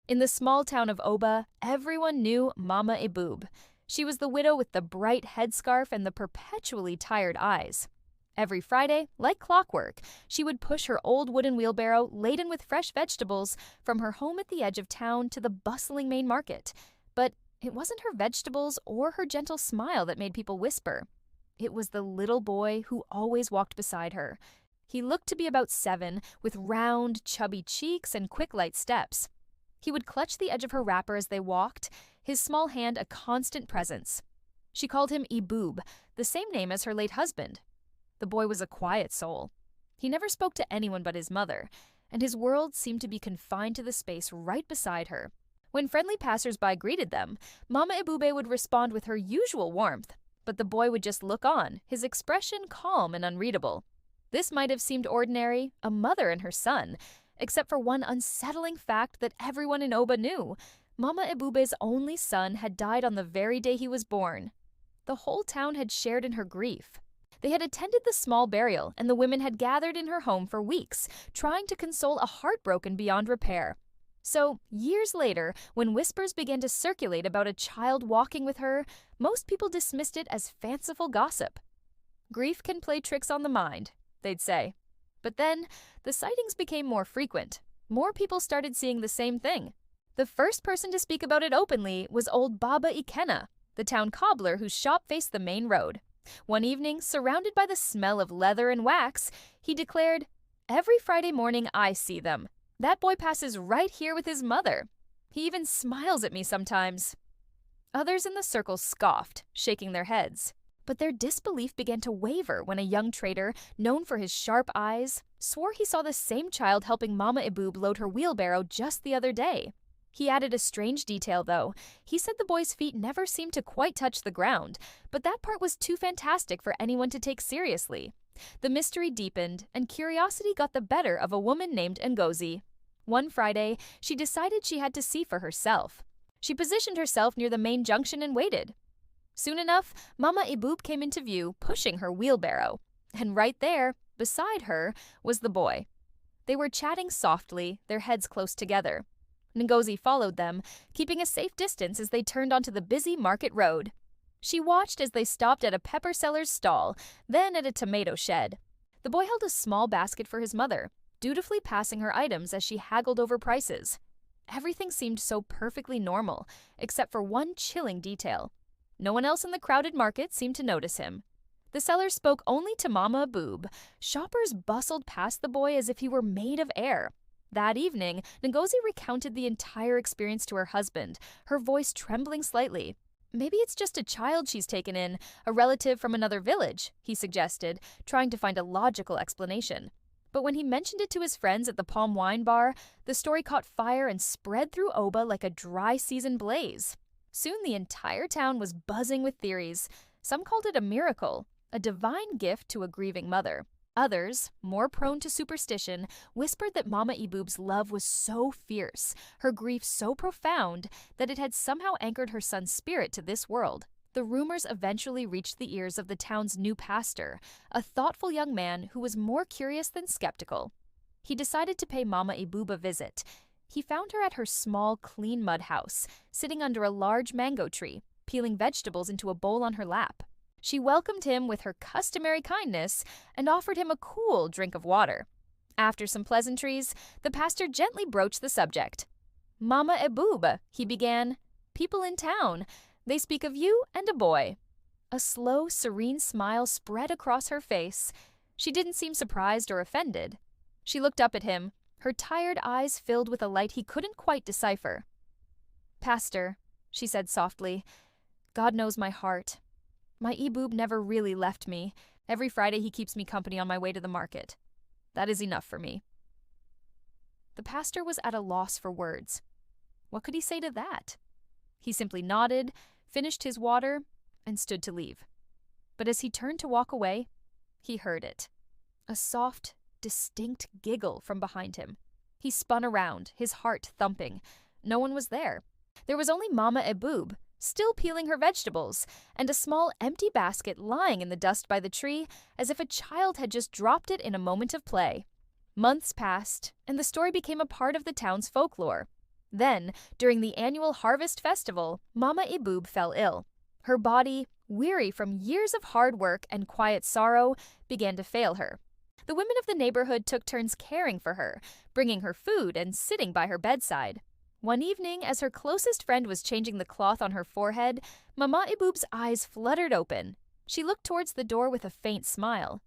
In the small town of Oba, everyone knew Mama Eboob. She was the widow with the bright headscarf and the perpetually tired eyes. Every Friday, like clockwork, she would push her old wooden wheelbarrow laden with fresh vegetables from her home at the edge of town to the bustling main market. But it wasn't her vegetables or her gentle smile that made people whisper. It was the little boy who always walked beside her. He looked to be about 7, with round, chubby cheeks and quick, light steps. He would clutch the edge of her wrapper as they walked, his small hand a constant presence. She called him Eboob, the same name as her late husband. The boy was a quiet soul. He never spoke to anyone but his mother, and his world seemed to be confined to the space right beside her. When friendly passers-by greeted them, Mama Eboobe would respond with her usual warmth, but the boy would just look on, his expression calm and unreadable. This might have seemed ordinary, a mother and her son, except for one unsettling fact that everyone in Oba knew. Mama Eboobe's only son had died on the very day he was born. The whole town had shared in her grief. They had attended the small burial, and the women had gathered in her home for weeks, trying to console a heart broken beyond repair. So, years later, when whispers began to circulate about a child walking with her, most people dismissed it as fanciful gossip. Grief can play tricks on the mind, they'd say. But then, the sightings became more frequent. More people started seeing the same thing. The first person to speak about it openly was old Baba Ikenna, the town cobbler whose shop faced the main road. One evening, surrounded by the smell of leather and wax, he declared, "Every Friday morning I see them. That boy passes right here with his mother. He even smiles at me sometimes." Others in the circle scoffed, shaking their heads. But their disbelief began to waver when a young trader, known for his sharp eyes, swore he saw the same child helping Mama Eboob load her wheelbarrow just the other day. He added a strange detail, though. He said the boy's feet never seemed to quite touch the ground, but that part was too fantastic for anyone to take seriously. The mystery deepened, and curiosity got the better of a woman named Ngozi. One Friday, she decided she had to see for herself. She positioned herself near the main junction and waited. Soon enough, Mama Eboob came into view, pushing her wheelbarrow. And right there, beside her, was the boy. They were chatting softly, their heads close together. Ngozi followed them, keeping a safe distance as they turned onto the busy market road. She watched as they stopped at a pepper seller's stall, then at a tomato shed. The boy held a small basket for his mother, dutifully passing her items as she haggled over prices. Everything seemed so perfectly normal, except for one chilling detail. No one else in the crowded market seemed to notice him. The seller spoke only to Mama Eboob. Shoppers bustled past the boy as if he were made of air. That evening, Ngozi recounted the entire experience to her husband, her voice trembling slightly. "Maybe it's just a child she's taken in, a relative from another village," he suggested, trying to find a logical explanation. But when he mentioned it to his friends at the Palm Wine Bar, the story caught fire and spread through Oba like a dry season blaze. Soon the entire town was buzzing with theories. Some called it a miracle, a divine gift to a grieving mother. Others, more prone to superstition, whispered that Mama Eboob's love was so fierce, her grief so profound, that it had somehow anchored her son's spirit to this world. The rumors eventually reached the ears of the town's new pastor, a thoughtful young man who was more curious than skeptical. He decided to pay Mama Eboob a visit. He found her at her small, clean mud house, sitting under a large mango tree, peeling vegetables into a bowl on her lap. She welcomed him with her customary kindness and offered him a cool drink of water. After some pleasantries, the pastor gently broached the subject. "Mama Eboob," he began, "people in town, they speak of you and a boy." A slow, serene smile spread across her face. She didn't seem surprised or offended. She looked up at him, her tired eyes filled with a light he couldn't quite decipher. "Pastor," she said softly, "God knows my heart. My Eboob never really left me. Every Friday he keeps me company on my way to the market. That is enough for me." The pastor was at a loss for words. What could he say to that? He simply nodded, finished his water, and stood to leave. But as he turned to walk away, he heard it. A soft, distinct giggle from behind him. He spun around, his heart thumping. No one was there. There was only Mama Eboob, still peeling her vegetables, and a small empty basket lying in the dust by the tree, as if a child had just dropped it in a moment of play. Months passed, and the story became a part of the town's folklore. Then, during the annual harvest festival, Mama Iboob fell ill. Her body, weary from years of hard work and quiet sorrow, began to fail her. The women of the neighborhood took turns caring for her, bringing her food and sitting by her bedside. One evening, as her closest friend was changing the cloth on her forehead, Mama Iboob's eyes fluttered open. She looked towards the door with a faint smile.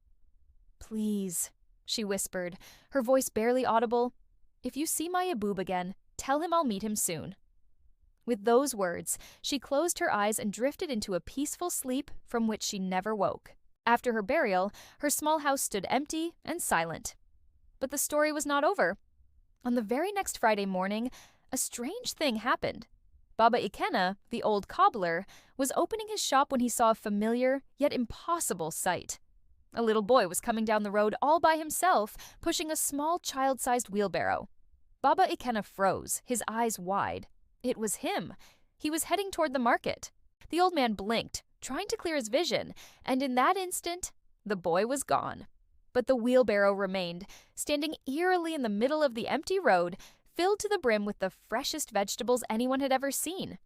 "Please," she whispered, her voice barely audible, "if you see my Iboob again, tell him I'll meet him soon." With those words, she closed her eyes and drifted into a peaceful sleep from which she never woke. After her burial, her small house stood empty and silent. But the story was not over. On the very next Friday morning, a strange thing happened. Baba Ikenna, the old cobbler, was opening his shop when he saw a familiar yet impossible sight. A little boy was coming down the road all by himself, pushing a small child-sized wheelbarrow. Baba Ikenna froze, his eyes wide. It was him. He was heading toward the market. The old man blinked, trying to clear his vision, and in that instant, the boy was gone. But the wheelbarrow remained, standing eerily in the middle of the empty road, filled to the brim with the freshest vegetables anyone had ever seen.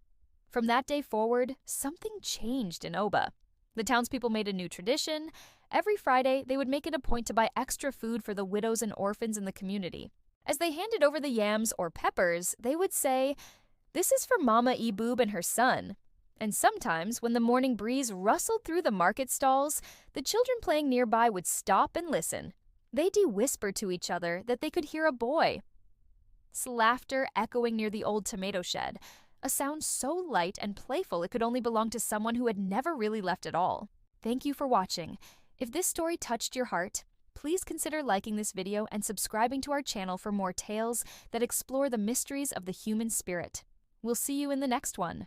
From that day forward, something changed in Oba. The townspeople made a new tradition. Every Friday, they would make it a point to buy extra food for the widows and orphans in the community. As they handed over the yams or peppers, they would say, "This is for Mama Iboob and her son." And sometimes, when the morning breeze rustled through the market stalls, the children playing nearby would stop and listen. They'd whisper to each other that they could hear a boy. Laughter echoing near the old tomato shed, a sound so light and playful it could only belong to someone who had never really left at all. Thank you for watching. If this story touched your heart, please consider liking this video and subscribing to our channel for more tales that explore the mysteries of the human spirit. We'll see you in the next one.